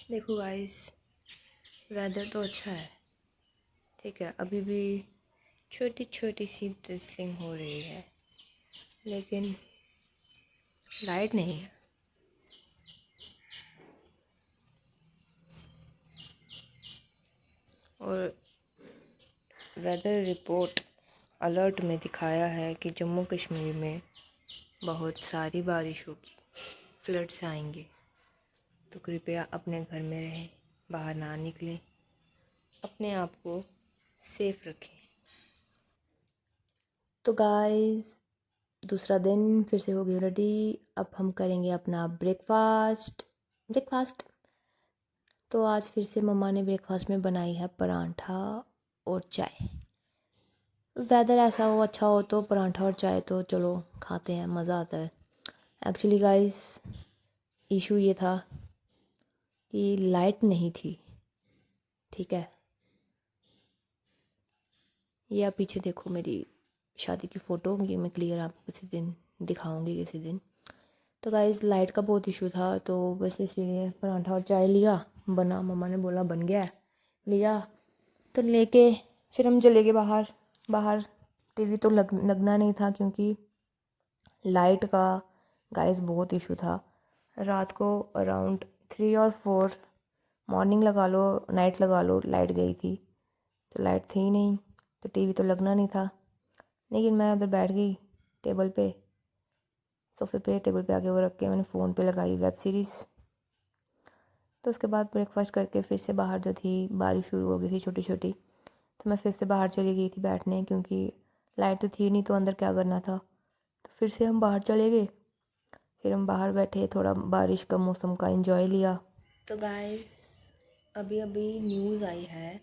देखो guys, weather तो अच्छा है, ठीक है। अभी भी छोटी छोटी सी ड्रिजलिंग हो रही है, लेकिन लाइट नहीं है। और वेदर रिपोर्ट अलर्ट में दिखाया है कि जम्मू कश्मीर में बहुत सारी बारिश होगी, फ्लड्स आएंगे। तो कृपया अपने घर में रहें, बाहर ना निकलें, अपने आप को सेफ रखें। तो गाइस, दूसरा दिन फिर से हो गई रेडी। अब हम करेंगे अपना ब्रेकफास्ट। तो आज फिर से मम्मा ने ब्रेकफास्ट में बनाई है परांठा और चाय। वेदर ऐसा हो, अच्छा हो तो परांठा और चाय तो चलो खाते हैं, मज़ा आता है। एक्चुअली गाइस, इशू ये था कि लाइट नहीं थी, ठीक है। ये आप पीछे देखो, मेरी शादी की फ़ोटो, ये मैं क्लियर आपको किसी दिन दिखाऊंगी किसी दिन। तो गाइस, लाइट का बहुत इशू था, तो बस इसलिए परांठा और चाय लिया, बना, मम्मा ने बोला बन गया है, लिया। तो लेके फिर हम चले गए बाहर। टीवी तो लगना नहीं था, क्योंकि लाइट का गाइस बहुत इशू था। रात को अराउंड 3 और 4, मॉर्निंग लगा लो नाइट लगा लो, लाइट गई थी। तो लाइट थी ही नहीं, तो टीवी तो लगना नहीं था। लेकिन मैं उधर बैठ गई टेबल पे, सोफे पे, टेबल पे आके वो रख के मैंने फ़ोन पे लगाई वेब सीरीज़। तो उसके बाद ब्रेकफास्ट करके फिर से बाहर जो थी, बारिश शुरू हो गई थी छोटी छोटी, तो मैं फिर से बाहर चली गई थी बैठने, क्योंकि लाइट तो थी नहीं, तो अंदर क्या करना था। तो फिर से हम बाहर चले गए, फिर हम बाहर बैठे, थोड़ा बारिश का मौसम का एंजॉय लिया। तो गाइस, अभी अभी न्यूज़ आई है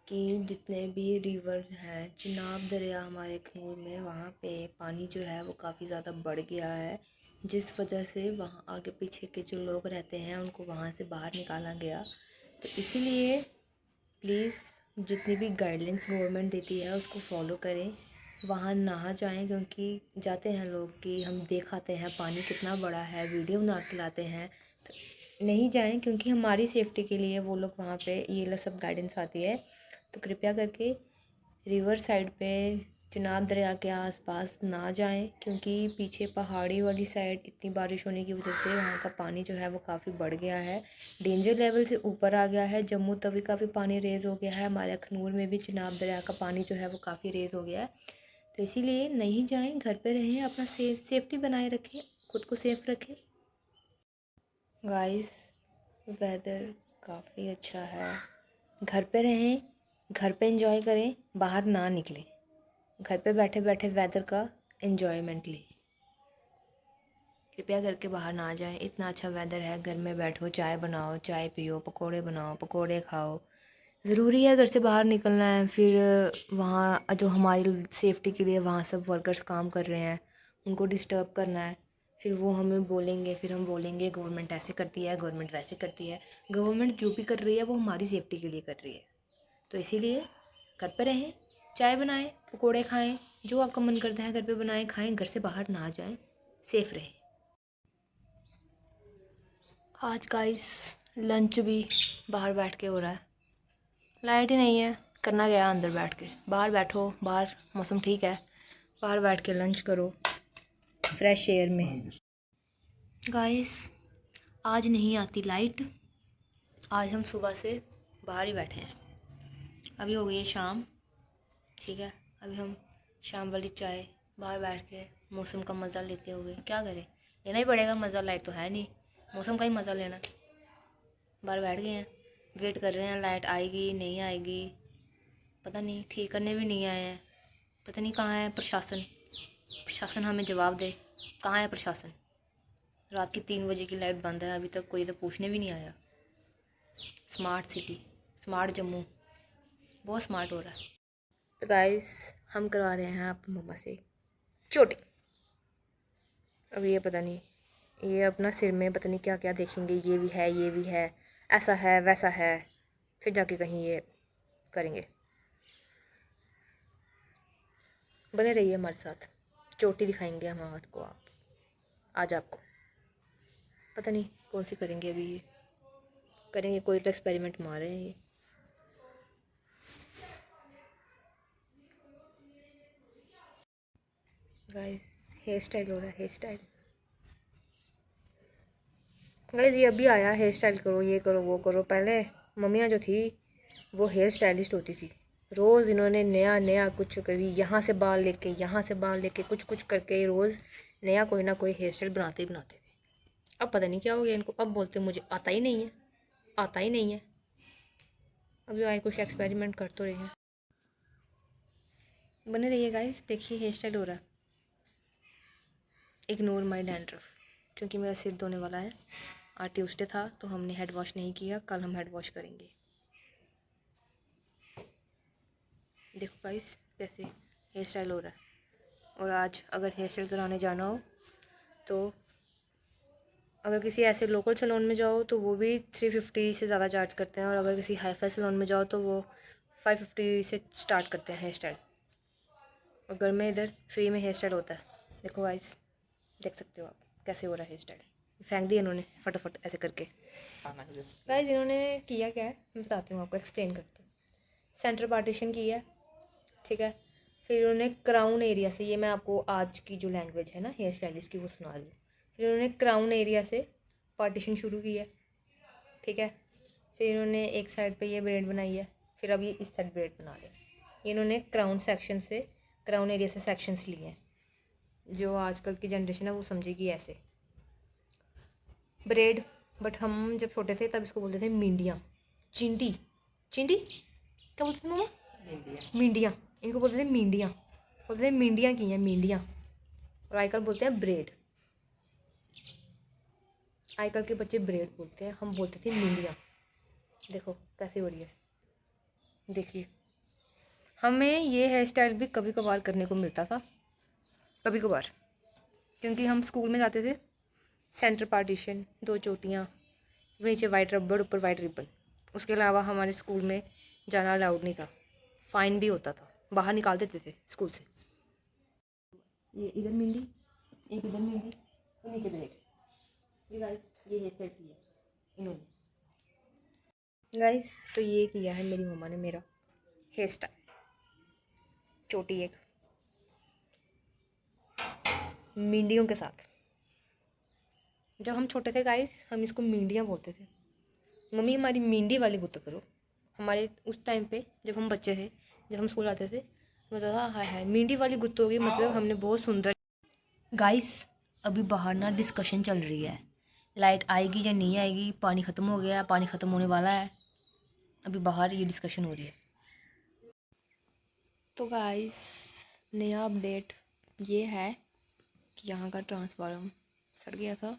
कि जितने भी रिवर्स हैं, चिनाब दरिया हमारे अखनूर में, वहाँ पे पानी जो है वो काफ़ी ज़्यादा बढ़ गया है, जिस वजह से वहाँ आगे पीछे के जो लोग रहते हैं उनको वहाँ से बाहर निकाला गया। तो इसीलिए प्लीज़ जितनी भी गाइडलाइंस गवर्नमेंट देती है उसको फॉलो करें, वहाँ ना जाएं, क्योंकि जाते हैं लोग कि हम देख आते हैं पानी कितना बड़ा है, वीडियो बना के लाते हैं। तो नहीं जाएं, क्योंकि हमारी सेफ्टी के लिए वो लोग वहाँ पे ये सब गाइडेंस आती है। तो कृपया करके रिवर साइड पे, चिनाब दरिया के आसपास ना जाएं, क्योंकि पीछे पहाड़ी वाली साइड इतनी बारिश होने की वजह से वहाँ का पानी जो है वो काफ़ी बढ़ गया है, डेंजर लेवल से ऊपर आ गया है। जम्मू तवी का भी पानी रेज़ हो गया है, हमारे अखनूर में भी चिनाब दरिया का पानी जो है वो काफ़ी रेज़ हो गया है। तो इसीलिए नहीं जाएं, घर पे रहें, अपना सेफ्टी बनाए रखें, खुद को सेफ रखें। गाइस, वेदर काफ़ी अच्छा है, घर पे रहें, घर पे एंजॉय करें, बाहर ना निकलें, घर पे बैठे बैठे वेदर का एंजॉयमेंट लें। कृपया करके बाहर ना जाएं, इतना अच्छा वेदर है, घर में बैठो, चाय बनाओ, चाय पियो, पकोड़े बनाओ, पकोड़े खाओ। ज़रूरी है घर से बाहर निकलना है, फिर वहाँ जो हमारी सेफ्टी के लिए वहाँ सब वर्कर्स काम कर रहे हैं, उनको डिस्टर्ब करना है, फिर वो हमें बोलेंगे, फिर हम बोलेंगे गवर्नमेंट ऐसे करती है, गवर्नमेंट वैसे करती है। गवर्नमेंट जो भी कर रही है वो हमारी सेफ्टी के लिए कर रही है। तो इसीलिए घर पे रहें, चाय बनाएं, पकोड़े खाएं, जो आपका मन करता है घर पे बनाएं, खाएं, घर से बाहर ना जाएं, सेफ रहें। आज गाइस, लंच भी बाहर बैठ के हो रहा है, लाइट ही नहीं है, करना गया अंदर बैठ के। बाहर बैठो, बाहर मौसम ठीक है, बाहर बैठ के लंच करो फ्रेश एयर में। गाइस, आज नहीं आती लाइट, आज हम सुबह से बाहर ही बैठे हैं। अभी हो गई है शाम, ठीक है। अभी हम शाम वाली चाय बाहर बैठ के मौसम का मज़ा लेते हुए, क्या करें, लेना ही पड़ेगा मज़ा, लाइट तो है नहीं, मौसम का ही मज़ा लेना। बाहर बैठ गए हैं, वेट कर रहे हैं, लाइट आएगी नहीं आएगी पता नहीं, ठीक करने भी नहीं आए हैं, पता नहीं कहाँ है प्रशासन। प्रशासन हमें जवाब दे, कहाँ है प्रशासन। रात की 3 बजे की लाइट बंद है, अभी तक कोई तो पूछने भी नहीं आया। स्मार्ट सिटी, स्मार्ट जम्मू, बहुत स्मार्ट हो रहा है। तो गाइस, हम करवा रहे हैं आप मम्मा से चोटी। अब ये पता नहीं, ये अपना सिर में पता नहीं क्या क्या देखेंगे, ये भी है, ये भी है, ऐसा है, वैसा है, फिर जाके कहीं ये करेंगे। बने रहिए हमारे साथ, चोटी दिखाएंगे हम आपको, आज आपको पता नहीं कौन सी करेंगे अभी ये। करेंगे, कोई तो एक्सपेरिमेंट मार रहे हैं ये। गाइस हेयर स्टाइल हो रहा है, हेयर स्टाइल। गाइस ये अभी आया हेयर स्टाइल करो, ये करो वो करो। पहले मम्मियाँ जो थी वो हेयर स्टाइलिस्ट होती थी, रोज़ इन्होंने नया नया कुछ कभी यहाँ से बाल लेके यहाँ से बाल लेके कुछ कुछ करके रोज़ नया कोई ना कोई हेयर स्टाइल बनाते ही बनाते थे। अब पता नहीं क्या हो गया इनको, अब बोलते मुझे आता ही नहीं है, आता ही नहीं है। अभी आए कुछ एक्सपेरिमेंट कर तो रहे हैं। बने रहिए गाइस, देखिए हेयर स्टाइल हो रहा है। इग्नोर माई डैंड्रफ, क्योंकि मेरा सिर धोने वाला है। आज ट्यूसडे था तो हमने हेड वॉश नहीं किया, कल हम हेड वॉश करेंगे। देखो गाइस कैसे हेयर स्टाइल हो रहा है। और आज अगर हेयर स्टाइल कराने जाना हो तो अगर किसी ऐसे लोकल सैलून में जाओ तो वो भी 350 से ज़्यादा चार्ज करते हैं, और अगर किसी हाई फाई सैलून में जाओ तो वो 550 से स्टार्ट करते हैं हेयर स्टाइल। और घर में इधर फ्री में हेयर स्टाइल होता है। देखो गाइस, देख सकते हो आप कैसे हो रहा है हेयर स्टाइल। फेंक दिया इन्होंने फटाफट ऐसे करके। गाइस इन्होंने किया क्या है मैं बताती हूँ आपको, एक्सप्लेन करती हूँ। सेंटर पार्टीशन किया है, ठीक है। फिर उन्होंने क्राउन एरिया से, ये मैं आपको आज की जो लैंग्वेज है ना हेयर स्टाइलिस्ट की वो सुना रही हूँ। फिर उन्होंने क्राउन एरिया से पार्टीशन शुरू की है, ठीक है। फिर इन्होंने एक साइड पे ये ब्रेड बनाई है, फिर अब ये इस साइड ब्रेड बना रहे हैं। ये इन्होंने क्राउन सेक्शन से, क्राउन एरिया से सेक्शंस लिए हैं। जो आजकल की जनरेशन है वो समझेगी ऐसे ब्रेड। बट हम जब छोटे थे तब इसको बोलते थे मींडियाँ, चिंडी, चिंडी क्या बोलते थे मामा? मींडियाँ। इनको बोलते थे मींडियाँ, बोलते थे मींडियाँ की हैं मींडियाँ। और आजकल बोलते हैं ब्रेड। आजकल के बच्चे ब्रेड बोलते हैं, हम बोलते थे मींडियाँ। देखो कैसी हो रही है, देखिए। हमें ये हेयर स्टाइल भी कभी कभार करने को मिलता था, कभी कभार, क्योंकि हम स्कूल में जाते थे। सेंटर पार्टीशन, 2 चोटियाँ, नीचे वाइट रबड़, ऊपर वाइट रिबन। उसके अलावा हमारे स्कूल में जाना अलाउड नहीं था, फ़ाइन भी होता था, बाहर निकाल देते थे स्कूल से। ये इधर मिंडी, एक इधर मिंडी और नीचे ब्रेड। ये गाइस ये हेयर स्टाइल किया इन्होंने। गाइस तो ये किया है मेरी मम्मा ने मेरा हेयर स्टाइल, चोटी एक मींडियों के साथ। जब हम छोटे थे गाइस हम इसको मींडियाँ बोलते थे। मम्मी हमारी मींडी वाली गुत्त करो। हमारे उस टाइम पे जब हम बच्चे थे, जब हम स्कूल आते थे, मतलब था हाय हाय मींडी वाली गुत्त होगी, मतलब हमने बहुत सुंदर। गाइस अभी बाहर ना डिस्कशन चल रही है, लाइट आएगी या नहीं आएगी, पानी ख़त्म हो गया, पानी ख़त्म होने वाला है, अभी बाहर ये डिस्कशन हो रही है। तो गाइस नया अपडेट ये है कि यहाँ का ट्रांसफार्मर सड़ गया था,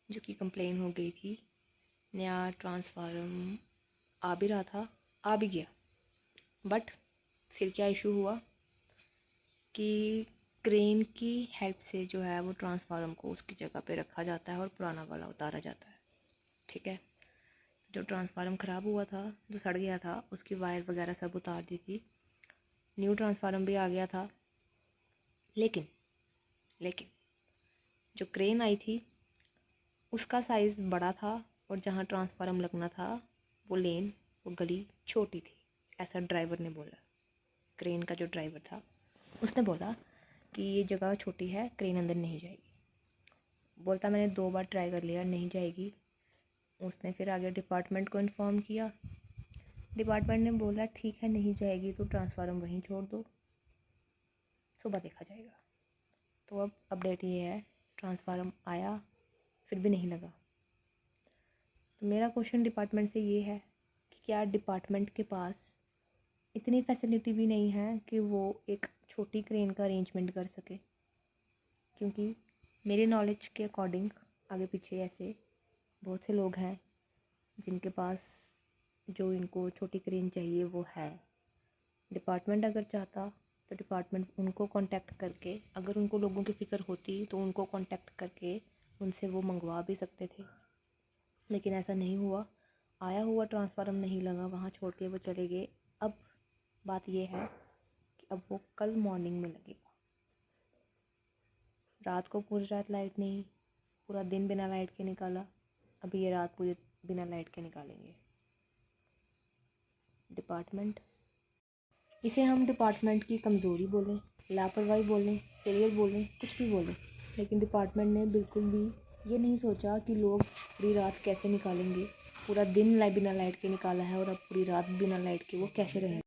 जो कि कंप्लेन हो गई थी। नया ट्रांसफार्मर आ भी रहा था, आ भी गया, बट फिर क्या इशू हुआ कि क्रेन की हेल्प से जो है वो ट्रांसफार्मर को उसकी जगह पे रखा जाता है और पुराना वाला उतारा जाता है, ठीक है। जो ट्रांसफार्मर ख़राब हुआ था, जो सड़ गया था, उसकी वायर वगैरह सब उतार दी थी, न्यू ट्रांसफार्मर भी आ गया था। लेकिन लेकिन जो क्रेन आई थी उसका साइज़ बड़ा था, और जहाँ ट्रांसफार्मर लगना था वो लेन, वो गली छोटी थी, ऐसा ड्राइवर ने बोला। क्रेन का जो ड्राइवर था उसने बोला कि ये जगह छोटी है, क्रेन अंदर नहीं जाएगी। बोलता मैंने 2 बार ट्राई कर लिया, नहीं जाएगी। उसने फिर आगे डिपार्टमेंट को इन्फॉर्म किया। डिपार्टमेंट ने बोला ठीक है नहीं जाएगी तो ट्रांसफार्मर वहीं छोड़ दो, सुबह देखा जाएगा। तो अब अपडेट ये है, ट्रांसफार्मर आया फिर भी नहीं लगा। तो मेरा क्वेश्चन डिपार्टमेंट से ये है कि क्या डिपार्टमेंट के पास इतनी फैसिलिटी भी नहीं है कि वो एक छोटी क्रेन का अरेंजमेंट कर सके, क्योंकि मेरे नॉलेज के अकॉर्डिंग आगे पीछे ऐसे बहुत से लोग हैं जिनके पास जो इनको छोटी क्रेन चाहिए वो है। डिपार्टमेंट अगर चाहता तो डिपार्टमेंट उनको कांटेक्ट करके, अगर उनको लोगों की फ़िक्र होती तो उनको कांटेक्ट करके उनसे वो मंगवा भी सकते थे, लेकिन ऐसा नहीं हुआ। आया हुआ ट्रांसफार्मर नहीं लगा, वहाँ छोड़ के वो चले गए। अब बात ये है कि अब वो कल मॉर्निंग में लगेगा। रात को पूरी रात लाइट नहीं, पूरा दिन बिना लाइट के निकाला, अभी ये रात पूरी बिना लाइट के निकालेंगे। डिपार्टमेंट, इसे हम डिपार्टमेंट की कमज़ोरी बोलें, लापरवाही बोलें, फेलियर बोलें, कुछ भी बोलें, लेकिन डिपार्टमेंट ने बिल्कुल भी ये नहीं सोचा कि लोग पूरी रात कैसे निकालेंगे। पूरा दिन बिना लाइट के निकाला है और अब पूरी रात बिना लाइट के वो कैसे रहेंगे।